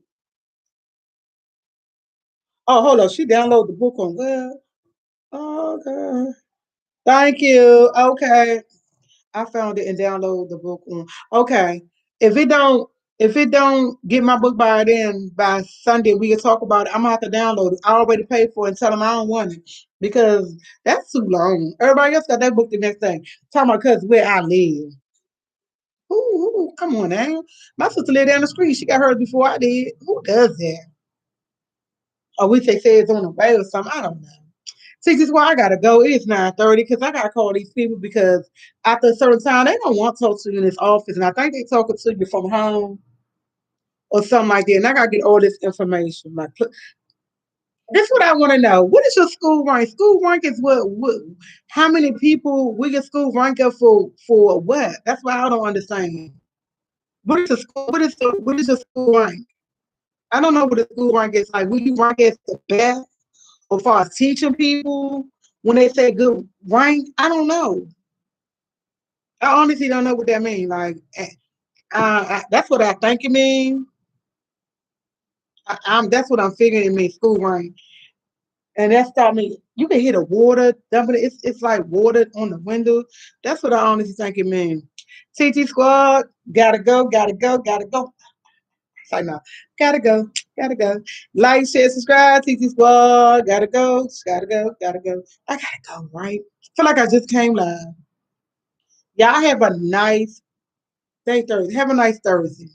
Oh, hold on. She downloaded the book on web. Oh, okay. Thank you. Okay. I found it and download the book on. Okay. If it don't if it don't get my book by Sunday, we can talk about it. I'm gonna have to download it. I already paid for it and tell them I don't want it because that's too long. Everybody else got that book the next day. Talking about cause where I live. Come on now. My sister lived down the street. She got hers before I did. Who does that? Or we say it's on the way or something. I don't know. See, this is why I gotta go. It's 9:30 because I gotta call these people because after a certain time they don't want to talk to you in this office, and I think they talking to you from home or something like that. And I gotta get all this information. Like, this is what I want to know. What is your school rank? School rank is what? How many people will your school rank up for what? That's why I don't understand. What is the school? What is the school rank? I don't know what the school rank is like. Will you rank as the best? As far as teaching people, when they say good rank, I don't know. I honestly don't know what that means. Like, that's what I think it means. That's what I'm figuring it means. School rank, and that's taught me. You can hear the water dumping. It's like water on the window. That's what I honestly think it means. TT squad, gotta go, gotta go, gotta go. It's like no, gotta go, gotta go. Like, share, subscribe. TT squad, gotta go, gotta go, gotta go. I gotta go. Right. I feel like I just came live. Y'all have a nice day Thursday. Have a nice Thursday.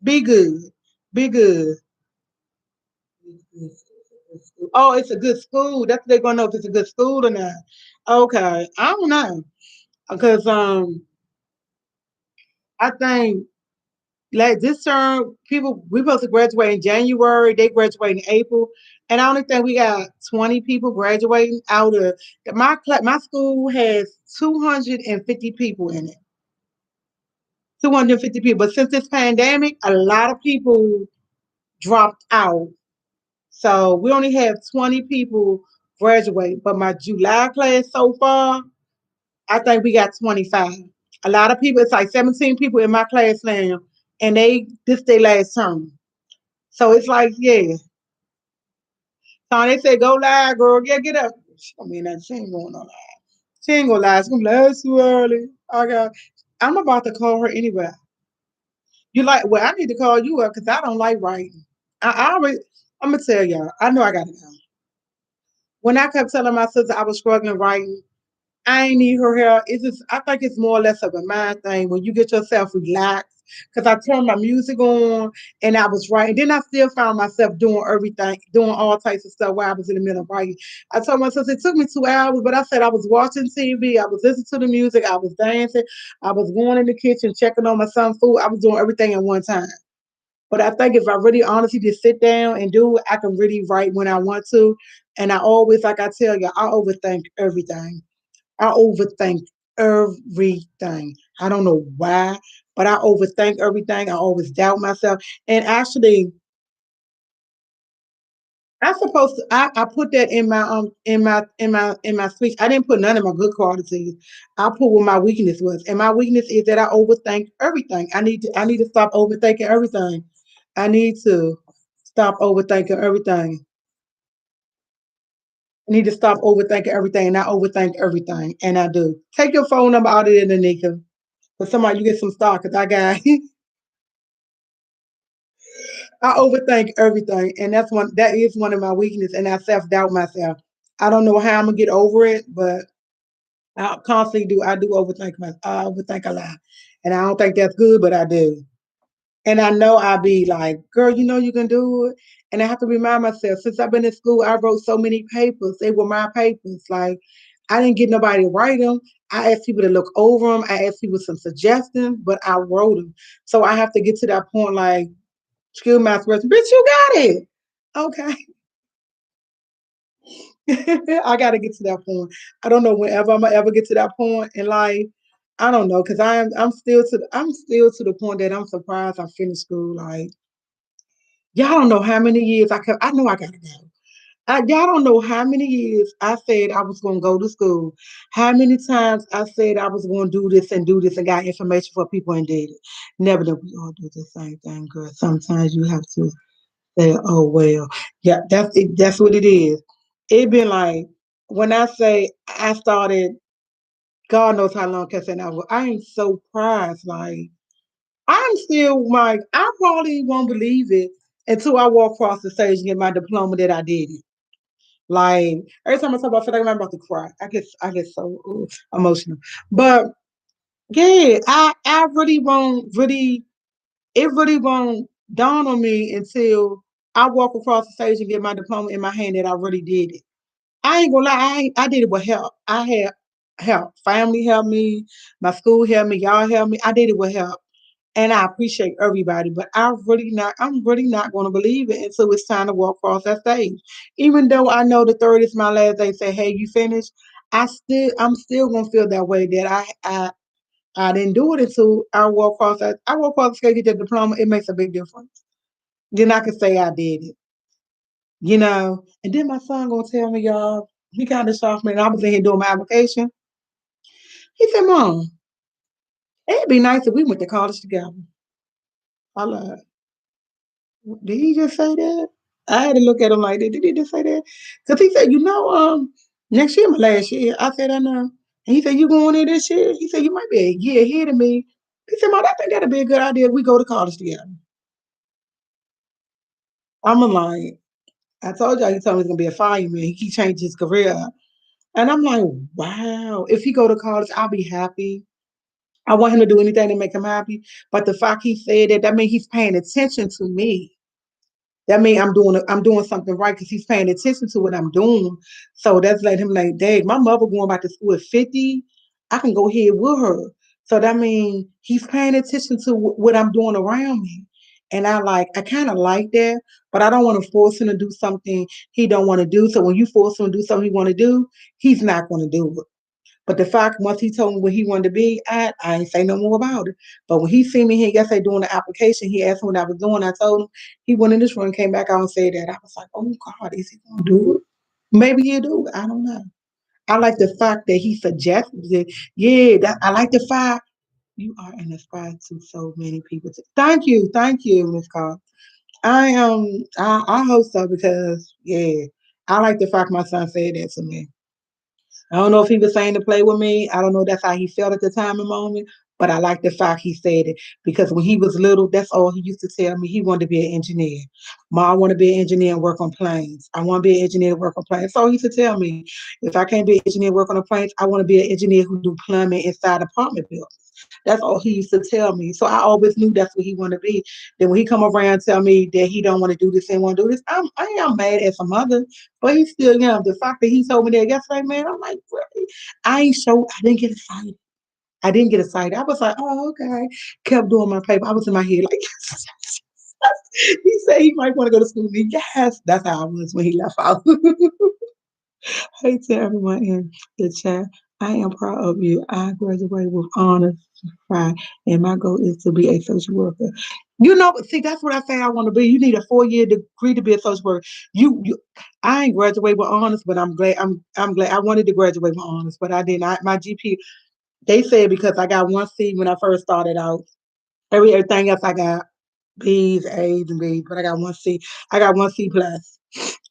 Be good. Be good. Oh, it's a good school. That's what they're gonna know if it's a good school or not. Okay. I don't know. Because I think like this term, people we supposed to graduate in January. They graduate in April, and I only think we got 20 people graduating out of my school has 250 people in it. 250 people. But since this pandemic, a lot of people dropped out. So we only have 20 people graduate. But my July class so far, I think we got 25. A lot of people, it's like 17 people in my class now, and this their last term. So it's like, yeah. So they say, go live, girl. Yeah, get up. I mean, that she ain't going on live. She ain't gonna lie. It's gonna be like, it's too early. I'm about to call her anyway. You like, well, I need to call you up because I don't like writing. I always, I'm gonna tell y'all, I know I gotta go. When I kept telling my sister I was struggling writing, I ain't need her help. It's just, I think it's more or less of a mind thing when you get yourself relaxed. Because I turned my music on and I was writing. Then I still found myself doing everything, doing all types of stuff while I was in the middle of writing. I told myself it took me 2 hours, but I said I was watching TV, I was listening to the music, I was dancing, I was going in the kitchen, checking on my son's food. I was doing everything at one time. But I think if I really honestly just sit down and do it, I can really write when I want to. And I always, like I tell you, I overthink everything. I overthink everything. I don't know why, but I overthink everything. I always doubt myself. And actually, I supposed to I put that in my speech. I didn't put none of my good qualities. I put what my weakness was. And my weakness is that I overthink everything. I need to stop overthinking everything. I need to stop overthinking everything. I need to stop overthinking everything. And I overthink everything. And I do. Take your phone number out of there, Danica. For somebody you get some stock because I got I overthink everything, and that is one of my weaknesses, and I self doubt myself. I don't know how I'm gonna get over it, but I constantly do. I do overthink I overthink a lot, and I don't think that's good, but I do. And I know I'll be like, girl, you know you can do it. And I have to remind myself, since I've been in school, I wrote so many papers. They were my papers. Like, I didn't get nobody to write them. I asked people to look over them. I asked people some suggestions, but I wrote them. So I have to get to that point, like, skill math bitch, you got it. Okay. I got to get to that point. I don't know whenever I'm gonna ever get to that point in life. I don't know because I'm still to the point that I'm surprised I finished school. Like y'all don't know how many years I kept. I know I gotta go. Y'all don't know how many years I said I was gonna go to school. How many times I said I was gonna do this and got information for people and did it. Never that we all do the same thing, girl. Sometimes you have to say, "Oh well, yeah, that's it. That's what it is." It been like when I say I started. God knows how long I said I ain't so surprised. Like I'm still like I probably won't believe it until I walk across the stage and get my diploma that I did it. Like every time I talk about it, I'm about to cry. I get so emotional. But yeah, I really won't really it really won't dawn on me until I walk across the stage and get my diploma in my hand that I really did it. I ain't gonna lie, I did it with help. I had help. Family helped me, my school helped me, y'all helped me. I did it with help. And I appreciate everybody, but I'm really not gonna believe it until it's time to walk across that stage. Even though I know the third is my last day, say, hey, you finished, I'm still gonna feel that way that I didn't do it until I walk across the stage, get the diploma, it makes a big difference. Then I can say I did it, you know. And then my son gonna tell me, y'all, he kind of shocked me, and I was in here doing my application. He said, Mom, it'd be nice if we went to college together. I like, did he just say that? I had to look at him like that. Did he just say that? Because he said, next year, my last year. I said, I know. And he said, you going in this year? He said, you might be a year ahead of me. He said, Mom, I think that'd be a good idea if we go to college together. I'm a like, I told y'all he told me he's gonna be a fireman. He changed his career. And I'm like, wow, if he go to college, I'll be happy. I want him to do anything to make him happy. But the fact he said that, that means he's paying attention to me. That means I'm doing something right because he's paying attention to what I'm doing. So that's let him like, dang, my mother going back to school at 50. I can go here with her. So that means he's paying attention to what I'm doing around me. And I kind of like that, but I don't want to force him to do something he don't want to do. So when you force him to do something he want to do, he's not going to do it. But the fact, once he told me what he wanted to be at, I ain't say no more about it. But when he seen me here yesterday doing the application, he asked me what I was doing. I told him. He went in this room, came back out and said that. I was like, oh God, is he gonna do it? Maybe he'll do it. I don't know. I like the fact that he suggested it. Yeah, I like the fact you are an inspiration to so many people. Thank you, Miss Carr. I hope so because yeah, I like the fact my son said that to me. I don't know if he was saying to play with me. I don't know if that's how he felt at the time and moment, but I like the fact he said it because when he was little, that's all he used to tell me. He wanted to be an engineer. Ma, I want to be an engineer and work on planes. I want to be an engineer and work on planes. So he used to tell me, if I can't be an engineer and work on the planes, I want to be an engineer who do plumbing inside apartment buildings. That's all he used to tell me. So I always knew that's what he wanted to be. Then when he come around and tell me that he don't want to do this and want to do this, I am mad as a mother, but he's still young. The fact that he told me that yesterday, man, I'm like, really? I didn't get excited. I didn't get excited. I was like, oh, okay. Kept doing my paper. I was in my head like, he said he might want to go to school. Yes, that's how I was when he left out. Hey to everyone in the chat. I am proud of you. I graduated with honors, pride, and my goal is to be a social worker. You know, see, that's what I say I want to be. You need a 4-year degree to be a social worker. I ain't graduated with honors, but I'm glad. I'm glad. I wanted to graduate with honors, but I didn't. My GP, they said because I got 1 C when I first started out. Everything else I got B's, A's, and B's, but I got 1 C. I got 1 C plus.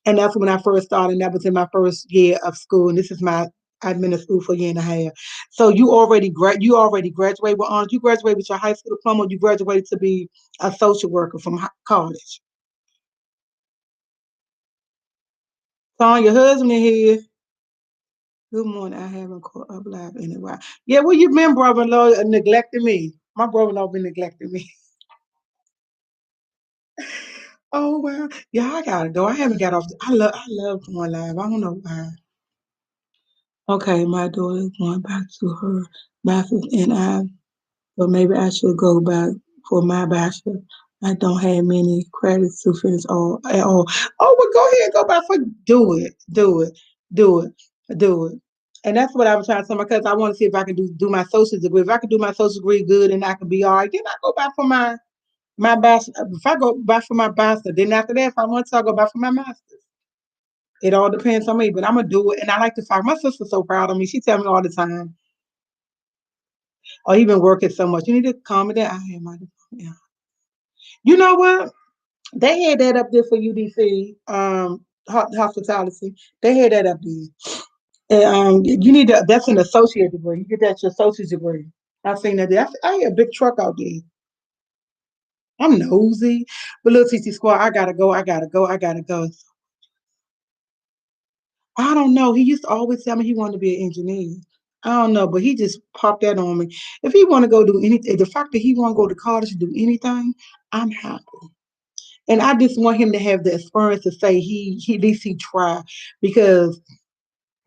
And that's when I first started. And that was in my first year of school. And this is my I've been in school for a year and a half. So you already graduated with honors. You graduated with your high school diploma. You graduated to be a social worker from college. Son, your husband in here. Good morning. I haven't caught up live in a while. Yeah, well, you been brother-in-law neglecting me. My brother-in-law been neglecting me. Oh well, yeah, I gotta go. I haven't got off. I love going live. I don't know why. Okay, my daughter is going back to her master's and but maybe I should go back for my bachelor. I don't have many credits to finish all at all. Oh, well, go ahead, go back for do it, do it. And that's what I was trying to tell my cousin. I want to see if I can do my social degree. If I can do my social degree good and I can be all right, then I go back for my bachelor. If I go back for my bachelor, then after that, if I want to, I go back for my master's. It all depends on me, but I'm gonna do it. And I like to find my sister's so proud of me. She tell me all the time, "Oh, you've been working so much. You need to calm it down." I am. Yeah. You know what? They had that up there for UDC, hospitality. They had that up there. And you need to. That's an associate degree. You get that your associate degree. I've seen that. I had a big truck out there. I'm nosy, but little TT Squad. I gotta go. I gotta go. I gotta go. I don't know. He used to always tell me he wanted to be an engineer. I don't know, but he just popped that on me. If he want to go do anything, the fact that he want to go to college to do anything, I'm happy. And I just want him to have the experience to say he at least he tried. Because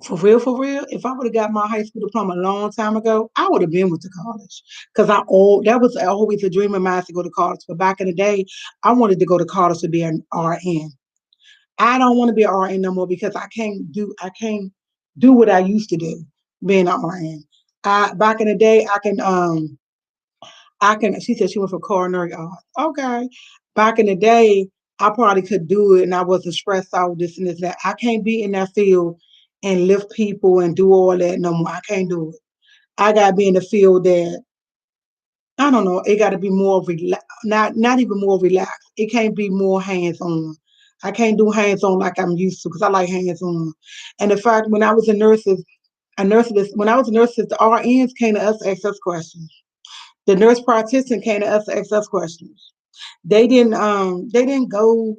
for real, if I would have got my high school diploma a long time ago, I would have been with the college. Because that was always a dream of mine to go to college. But back in the day, I wanted to go to college to be an RN. I don't want to be an RN no more because I can't do what I used to do being an RN. Back in the day I can she said she went for coronary arts. Okay. Back in the day, I probably could do it and I wasn't stressed out this and this and that. I can't be in that field and lift people and do all that no more. I can't do it. I gotta be in the field that I don't know, it gotta be more not even more relaxed. It can't be more hands-on. I can't do hands-on like I'm used to because I like hands-on. And the fact when I was when I was a nurse, the RNs came to us to ask us questions. The nurse practitioner came to us to ask us questions. They didn't go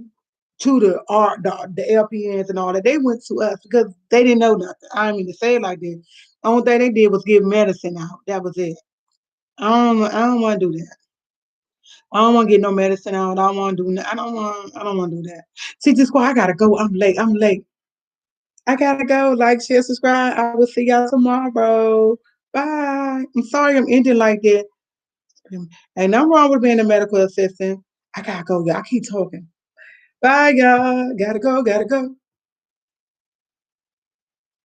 to the LPNs and all that. They went to us because they didn't know nothing. I don't mean to say it like this. The only thing they did was give medicine out. That was it. I don't want to do that. I don't want to get no medicine out. I don't want to do. I don't want to do that. See, just I gotta go. I'm late. I'm late. I gotta go. Like, share, subscribe. I will see y'all tomorrow. Bye. I'm sorry I'm ending like that. Ain't nothing wrong with being a medical assistant. I gotta go, y'all. I keep talking. Bye, y'all. Gotta go. Gotta go.